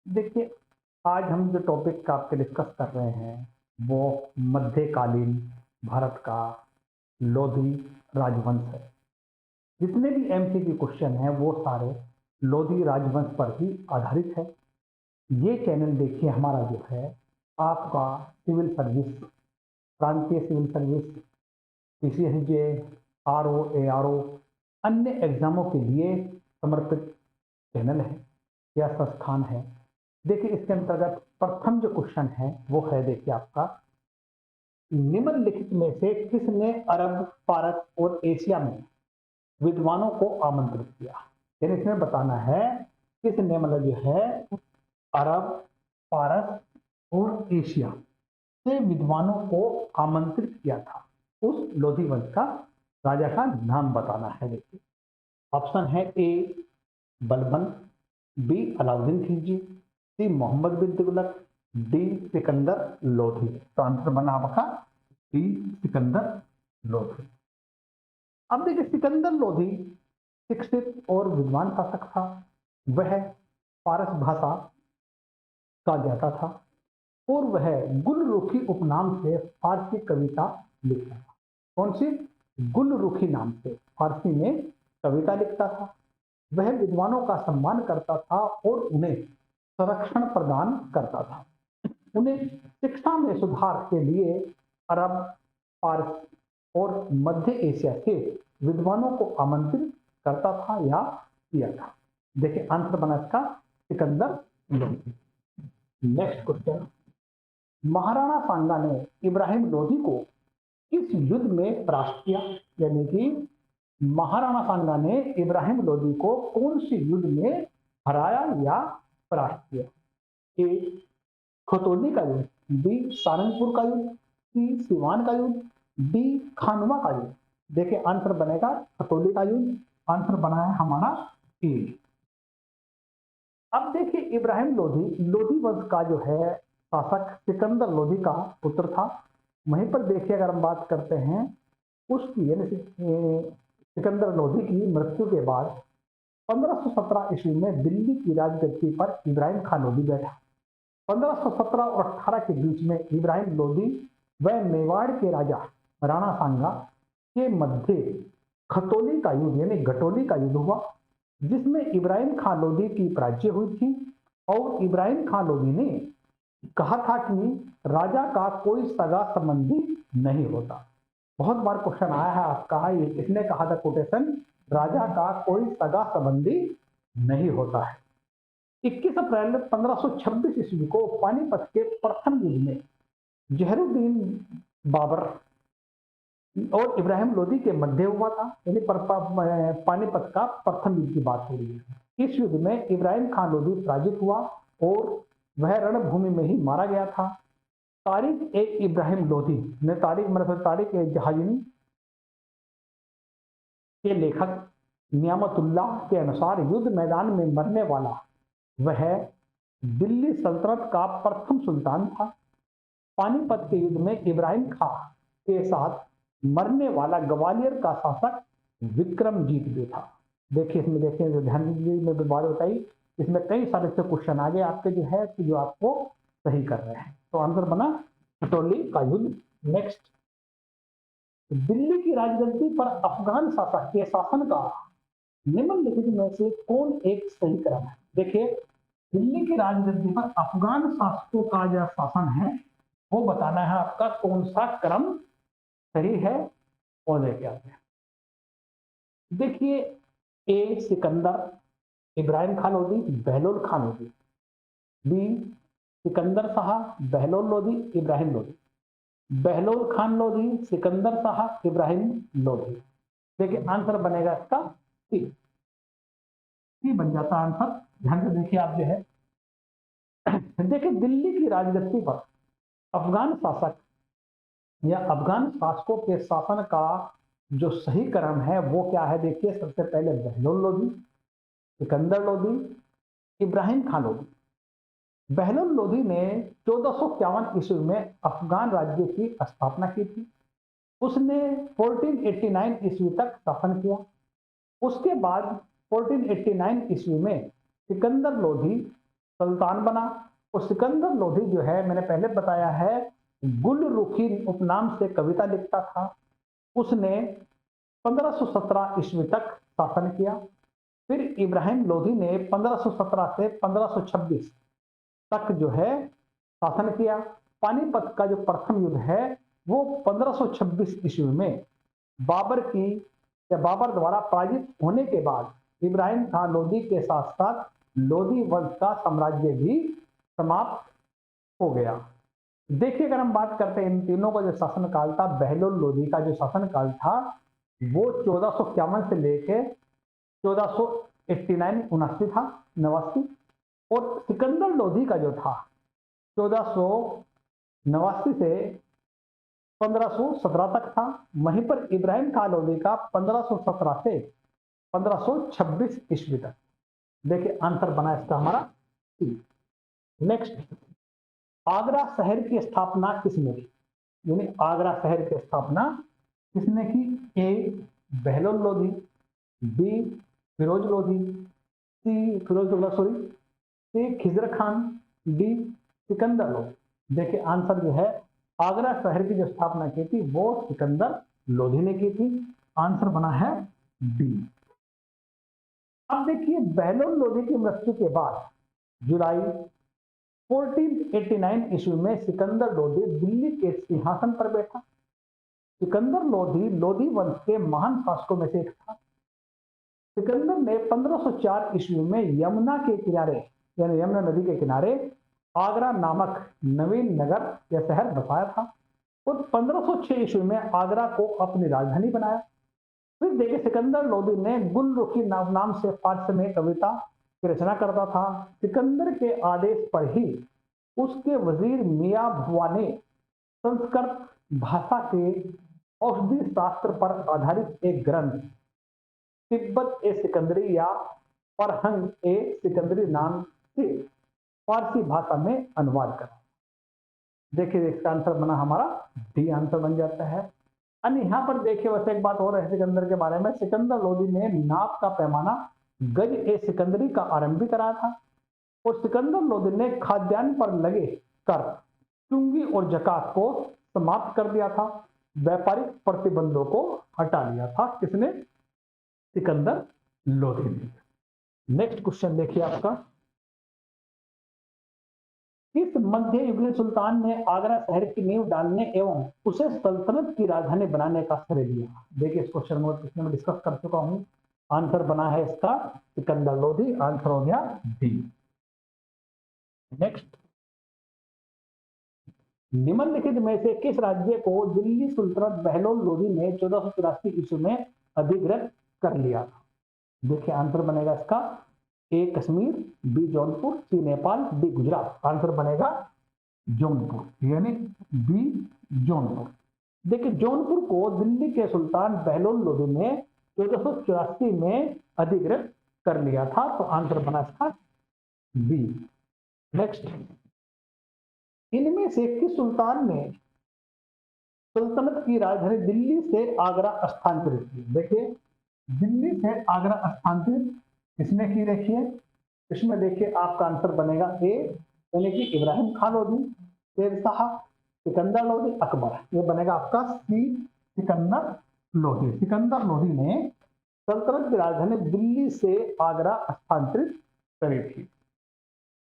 देखिए, आज हम जो टॉपिक का आपके डिस्कस कर रहे हैं, वो मध्यकालीन भारत का लोधी राजवंश है। जितने भी एमसीक्यू क्वेश्चन हैं, वो सारे लोधी राजवंश पर ही आधारित है। ये चैनल देखिए हमारा जो है, आपका सिविल सर्विस, प्रांतीय civil service, PCSJ, RO, ARO, अन्य एग्जामों के लिए समर्पित चैनल है या संस्थान है। देखिए, इसके अंतर्गत प्रथम जो क्वेश्चन है वो है, देखिए आपका, निम्नलिखित में से किसने अरब, फारस और एशिया में विद्वानों को आमंत्रित किया। यानी इसमें बताना है किसने, मतलब जो है, अरब, फारस और एशिया से विद्वानों को आमंत्रित किया था। उस लोधी वंश का राजा का नाम बताना है। देखिए, ऑप्शन है ए बलबन, बी अलाउद्दीन खिलजी, सी मोहम्मद बिन तुगलक, डी सिकंदर लोधी। तो आंसर बना आपका डी सिकंदर लोधी। अब देखिए, सिकंदर लोधी शिक्षित और विद्वान शासक था। वह फारस भाषा का ज्ञाता था और वह गुलरुखी उपनाम से फारसी कविता लिखता था। कौन सी? गुलरुखी नाम से फारसी में कविता लिखता था। वह विद्वानों का सम्मान करता था और उन्हें संरक्षण प्रदान करता था। उन्हें शिक्षा में सुधार के लिए अरब, फारस और मध्य एशिया के विद्वानों को आमंत्रित करता था या किया था। देखिए, आंसर बना इसका सिकंदर लोधी। नेक्स्ट क्वेश्चन, महाराणा सांगा ने इब्राहिम लोधी को किस युद्ध में परास्त किया? यानी कि महाराणा सांगा ने इब्राहिम लोधी को कौन सी युद्ध में हराया या परास्त किया? ए खतौली का युद्ध, बी सारंगपुर का युद्ध, सी सिवान का युद्ध, डी खानवा का युद्ध। देखिए, आंसर बनेगा खतौली का युद्ध। आंसर बना है हमारा ए। अब देखिए, इब्राहिम लोधी लोधी वंश का जो है शासक सिकंदर लोधी का पुत्र था। वहीं पर देखिए, अगर हम बात करते हैं उसकी, यानी सिकंदर लोधी की मृत्यु के बाद 1517 ईस्वी में दिल्ली की राजगद्दी पर इब्राहिम खान लोधी बैठा। 1517 और 18 के बीच में इब्राहिम लोधी व मेवाड़ के राजा राणा सांगा के मध्य खतौली का युद्ध यानी घटोली का युद्ध हुआ, जिसमें इब्राहिम खान लोधी की पराजय हुई थी। और इब्राहिम खान लोधी ने कहा था कि राजा का कोई सगा संबंधी नहीं होता। बहुत बार क्वेश्चन आया है आपका, ये किसने कहा था कोटेशन? राजा का कोई सगा संबंधी नहीं होता है। 21 अप्रैल 1526 ईस्वी को पानीपत के प्रथम युद्ध में जहरुद्दीन बाबर और इब्राहिम लोधी के मध्य हुआ था। यानी पानीपत का प्रथम युद्ध की बात हो रही है। इस युद्ध में इब्राहिम खान लोधी पराजित हुआ और वह रणभूमि में ही मारा गया था। तारिक ए इब्राहिम लोधी ने, तारिक ए जहाजिनी के लेखक नियामतुल्लाह के अनुसार युद्ध मैदान में मरने वाला वह दिल्ली सल्तनत का प्रथम सुल्तान था। पानीपत के युद्ध में इब्राहिम खां के साथ मरने वाला ग्वालियर का शासक विक्रमजीत भी था। देखिए, इसमें देखिए, जो ध्यान दीजिए, मैं बात बताई, इसमें कई सारे से क्वेश्चन आगे आपके जो है कि जो आपको सही कर रहे हैं। तो आंसर बना खतौली का युद्ध। नेक्स्ट, दिल्ली की राजगद्दी पर अफगान शासक के शासन का निम्नलिखित में से कौन एक सही क्रम है? देखिए, दिल्ली की राजगद्दी पर अफगान शासकों का जो शासन है वो बताना है आपका कौन सा क्रम सही है। और देखिए आते हैं, देखिए, ए सिकंदर इब्राहिम खान लोधी बहलोल खान लोधी, बी सिकंदर शाह बहलोल लोधी इब्राहिम लोधी, बहलोल खान लोधी सिकंदर शाह इब्राहिम लोधी। देखिए, आंसर बनेगा इसका सी। सी बन जाता आंसर। ध्यान से देखिए आप जो है, देखिए, दिल्ली की राजगद्दी पर अफगान शासक या अफगान शासकों के शासन का जो सही क्रम है वो क्या है? देखिए, सबसे पहले बहलोल लोधी, सिकंदर लोधी, इब्राहिम खान लोधी। बहलोल लोधी ने 1451 ईस्वी में अफगान राज्य की स्थापना की थी। उसने 1489 ईस्वी तक शासन किया। उसके बाद 1489 ईस्वी में सिकंदर लोधी सुल्तान बना। और सिकंदर लोधी जो है, मैंने पहले बताया है, गुलरुखी उपनाम से कविता लिखता था। उसने 1517 ईस्वी तक शासन किया। फिर इब्राहिम लोधी ने 1517 से 1526 तक जो है शासन किया। पानीपत का जो प्रथम युद्ध है वो 1526 ईस्वी में बाबर की या बाबर द्वारा पराजित होने के बाद इब्राहिम खान लोधी के साथ साथ लोधी वंश का साम्राज्य भी समाप्त हो गया। देखिए, अगर हम बात करते हैं इन तीनों का जो शासनकाल था, बहलोल लोधी का जो शासनकाल था वो 1451 से लेके 1489 79 था, 89। और सिकंदर लोधी का जो था 1489 से 1517 तक था। वहीं पर इब्राहिम खान लोधी का 1517 से 1526 ईस्वी तक। देखिए, आंसर बना इसका हमारा सी। नेक्स्ट, आगरा शहर की स्थापना किसने की? यानी आगरा शहर की स्थापना किसने की? ए बहलोल लोधी, बी फिरोज लोधी, सी खिजर खान, डी सिकंदर लोधी। देखिए, आंसर जो है, आगरा शहर की जो स्थापना की थी वो सिकंदर लोधी ने की थी। आंसर बना है डी। अब देखिए, बहलोल लोधी की मृत्यु के बाद जुलाई 1489 ईस्वी में सिकंदर लोधी दिल्ली के सिंहासन पर बैठा। सिकंदर लोधी लोधी वंश के महान शासकों में से एक था। सिकंदर ने 1504 ईस्वी में यमुना के किनारे, यानी यमुना नदी के किनारे आगरा नामक नवीन नगर या शहर बसाया था। और 1506 ईस्वी में आगरा को अपनी राजधानी बनाया। फिर देखिए, सिकंदर लोधी ने गुलरुखी नाम से फारसी में कविता की रचना करता था। सिकंदर के आदेश पर ही उसके वजीर मियां भुआ ने संस्कृत भाषा के औषधि शास्त्र पर आधारित एक ग्रंथ तिब्बत ए सिकंदरी या फरहंग ए सिकंदरी नाम से फारसी भाषा में अनुवाद करा। देखिए, इसका आंसर बना हमारा डी। आंसर बन जाता है। अन्य यहाँ पर देखिए, वैसे एक बात और है सिकंदर के बारे में। सिकंदर लोधी ने नाप का पैमाना गज ए सिकंदरी का आरंभ भी कराया था। और सिकंदर लोधी ने खाद्यान्न पर लगे कर, चुंगी और जकात को समाप्त कर दिया था। व्यापारिक प्रतिबंधों को हटा लिया था। किसने? सिकंदर लोधी ने। नेक्स्ट क्वेश्चन देखिए आपका, किस मध्य युगीन सुल्तान ने आगरा शहर की नींव डालने एवं उसे सल्तनत की राजधानी बनाने का श्रेय दिया? देखिए, इस क्वेश्चन में डिस्कस कर चुका हूं। आंसर बना है इसका सिकंदर लोधी। आंसर हो गया डी। नेक्स्ट, निम्नलिखित में से किस राज्य को दिल्ली सुल्तानत बहलोल लोधी ने 1484 ईस्वी में अधिग्रहित कर लिया था? देखिए, आंसर बनेगा इसका ए कश्मीर, बी जौनपुर, सी नेपाल, डी गुजरात। आंसर बनेगा जौनपुर, यानी बी जौनपुर। देखिए, जौनपुर को दिल्ली के सुल्तान बहलोल लोधी ने 1484 में अधिग्रहित कर लिया था। तो आंसर बना इसका बी। नेक्स्ट, इनमें से किस सुल्तान ने सल्तनत की राजधानी दिल्ली से आगरा स्थानांतरित की? देखिए, दिल्ली से आगरा स्थानांतरित किसने की? देखिए, इसमें देखिए आपका आंसर बनेगा ए, यानी कि इब्राहिम खान लोधी, शेरशाह, सिकंदर लोधी, अकबर। ये बनेगा आपका सी, सिकंदर लोधी। सिकंदर लोधी ने सल्तनत की राजधानी दिल्ली से आगरा स्थानांतरित करी थी।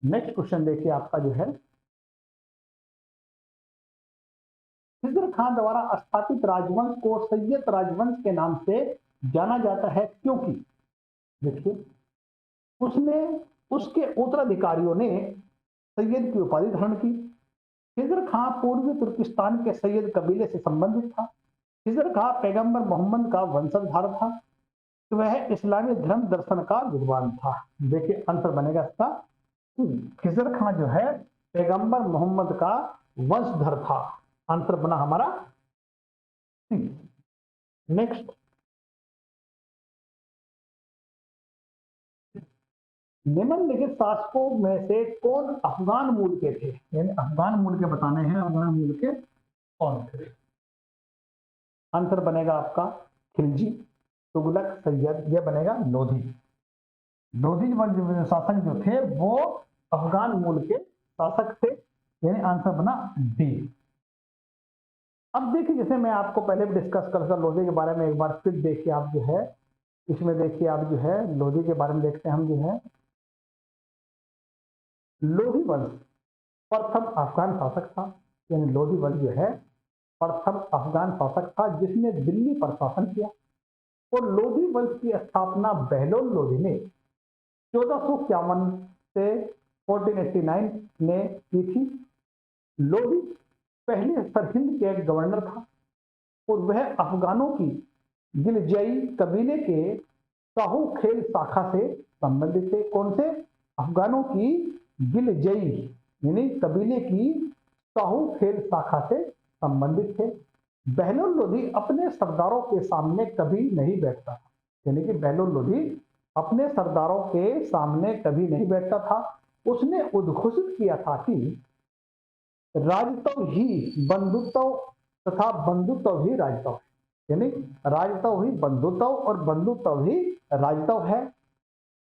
नेक्स्ट क्वेश्चन देखिए आपका जो है, खिज़र खान द्वारा स्थापित राजवंश को सैयद राजवंश के नाम से जाना जाता है क्योंकि देखिए, उसने उसके उत्तराधिकारियों ने सैयद की उपाधि धारण की। खिज़र खान पूर्वी तुर्किस्तान के सैयद कबीले से संबंधित था। खिज़र खान पैगंबर मोहम्मद का वंशधर था। तो वह इस्लामी धर्म दर्शन का विद्वान था। देखिए, आंसर बनेगा इसका खिज़र खान जो है पैगंबर मोहम्मद का वंशधर था। आंसर बना हमारा सी। नेक्स्ट, निम्नलिखित शासकों में से कौन अफगान मूल के थे? यानी अफगान मूल के बताने हैं, अफगान मूल के कौन थे? आंसर बनेगा आपका खिलजी, तुगलक, सैयद। यह बनेगा लोधी। लोधी शासक जो थे वो अफगान मूल के शासक थे, यानी आंसर बना डी। अब देखिए, जैसे मैं आपको पहले भी डिस्कस कर था लोधी के बारे में, एक बार फिर देखिए आप जो है, इसमें देखिए आप जो है लोधी के बारे में देखते हैं हम जो है। लोधी वंश प्रथम अफगान शासक था, यानी लोधी वंश जो है प्रथम अफगान शासक था जिसने दिल्ली पर शासन किया। और लोधी वंश की स्थापना बहलोल लोधी ने 1451 से 1489 में की थी। लोधी पहले सरहिंद के एक गवर्नर था और वह अफगानों की गिलजई कबीले के साहू खेल शाखा से संबंधित थे। कौन से? अफगानों की गिलजई यानी कबीले की साहू खेल शाखा से संबंधित थे। बहलोल लोधी अपने सरदारों के सामने कभी नहीं बैठता था, यानी कि बहलोल लोधी अपने सरदारों के सामने कभी नहीं बैठता था। उसने उद्घोषित किया था कि राजतव ही बंधुत्व तथा बंधुत्व ही राजतव है, यानी राजतव ही बंधुत्व और बंधुत्व ही राजतव है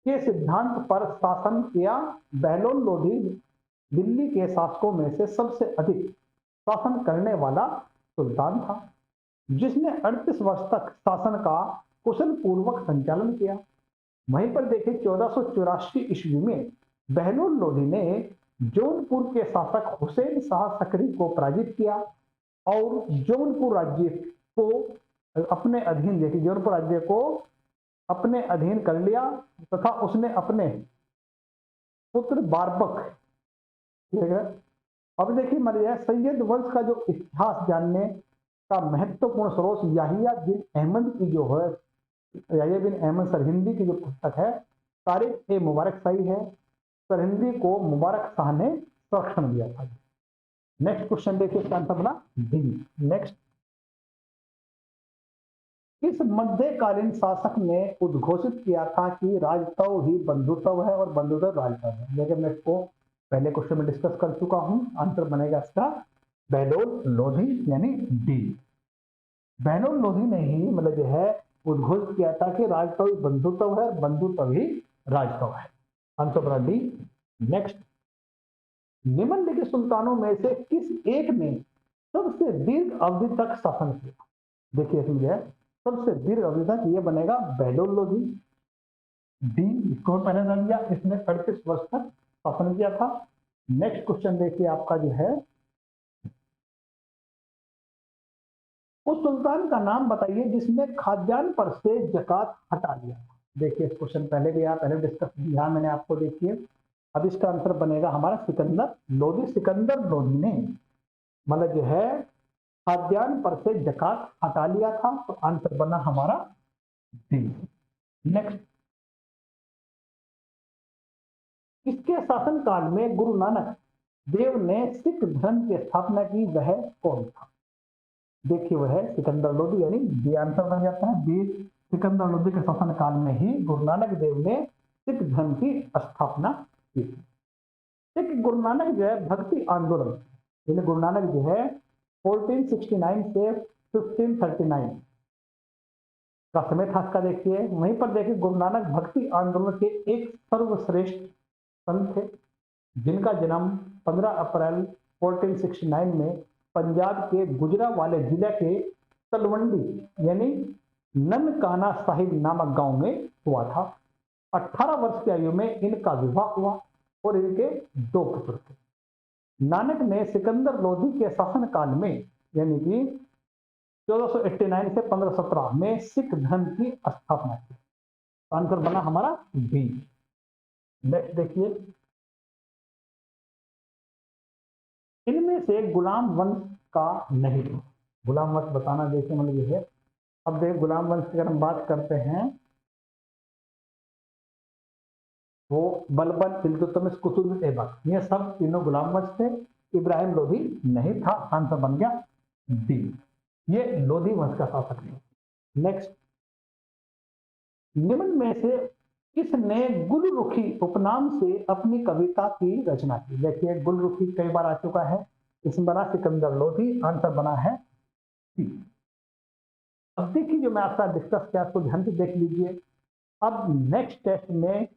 के सिद्धांत पर शासन किया। बहलोल लोधी दिल्ली के शासकों में से सबसे अधिक शासन करने वाला सुल्तान था, जिसने 38 वर्ष तक शासन का कुशल पूर्वक संचालन किया। वहीं पर देखिए 1484 ईस्वी में बहलोल लोधी ने जौनपुर के शासक हुसैन शाह सकरी को पराजित किया और जौनपुर राज्य को अपने अधीन, देखिए जौनपुर राज्य को अपने अधीन कर लिया तथा उसने अपने पुत्र बारबक, ठीक है। अब देखिए मरिया सैयद वंश का जो इतिहास जानने का महत्वपूर्ण स्रोत याहिया बिन अहमद की जो है, याहिया बिन अहमद सरहिंदी की जो पुस्तक है तारीख ए मुबारक शाही है। सरहिंदी को मुबारक शाह ने संरक्षण दिया था। नेक्स्ट क्वेश्चन देखिए, इसका आंसर बना डी। नेक्स्ट, इस मध्यकालीन शासक ने उद्घोषित किया था कि राजतव ही बंधुत्व है और बंधुत्व राजतव है। लेकिन मैं इसको पहले क्वेश्चन में डिस्कस कर चुका हूं। आंसर बनेगा इसका बहलोल लोधी यानी डी। बहलोल लोधी ने ही मतलब जो है उद्घोषित किया था कि राजतव ही बंधुत्व है और बंधुत्व ही राजतव है। आंसर बना डी। नेक्स्ट, निम्नलिखित सुल्तानों में से किस एक ने सबसे दीर्घ अवधि तक शासन किया? देखिए इसमें जो है सबसे दीर्घ अवधि तक, ये बनेगा बहलोल लोधी डी। इसको पहले रख दिया, इसने 38 वर्ष तक शासन किया था। नेक्स्ट क्वेश्चन देखिए आपका जो है, उस सुल्तान का नाम बताइए जिसने खाद्यान्न पर से जकात हटा दिया। देखिए इस क्वेश्चन पहले भी आप पहले डिस्कस किया मैंने आपको। देखिए अब इसका आंसर बनेगा हमारा सिकंदर लोधी। सिकंदर लोधी ने मतलब जो है खाद्यान्न पर से जकात हटा लिया था, तो आंसर बना हमारा डी। नेक्स्ट, इसके शासनकाल में गुरु नानक देव ने सिख धर्म की स्थापना की, वह कौन था? देखिए वह है सिकंदर लोधी, यानी बी आंसर बन जाता है बी। सिकंदर लोधी के शासनकाल में ही गुरु नानक देव ने सिख धर्म की स्थापना की थी। सिख गुरु नानक जो है भक्ति आंदोलन, यानी गुरु नानक जो है 1469 से 1539 का समय था इसका। देखिए वहीं पर देखिए गुरु नानक भक्ति आंदोलन के एक सर्वश्रेष्ठ संत थे, जिनका जन्म 15 अप्रैल 1469 में पंजाब के गुजरावाले जिले के तलवंडी यानी ननकाना साहिब नामक गांव में हुआ था। 18 वर्ष की आयु में इनका विवाह हुआ और इनके 2 पुत्र थे। नानक ने सिकंदर लोधी के शासनकाल में यानी कि 1489 से 1517 में सिख धर्म की स्थापना की। आंसर बना हमारा बी। नेक्स्ट देखिए, इनमें से गुलाम वंश का नहीं था। गुलाम वंश बताना देखिए मतलब ये है। अब देखिए गुलाम वंश की अगर हम बात करते हैं वो बलबन, इल्तुतमिश, कुतुब ऐबक, ये सब तीनों गुलाम वंश थे। इब्राहिम लोधी नहीं था। आंसर बन गया डी। ये लोधी वंश का शासक है। नेक्स्ट, निम्न में से किसने गुलरुखी उपनाम से अपनी कविता की रचना की? देखिए गुलरुखी कई बार आ चुका है, इसमें बना सिकंदर लोधी। आंसर बना है सी। अब देखिए जो मैं आपका डिस्कस किया उसको ध्यान से देख लीजिए। अब नेक्स्ट टेस्ट में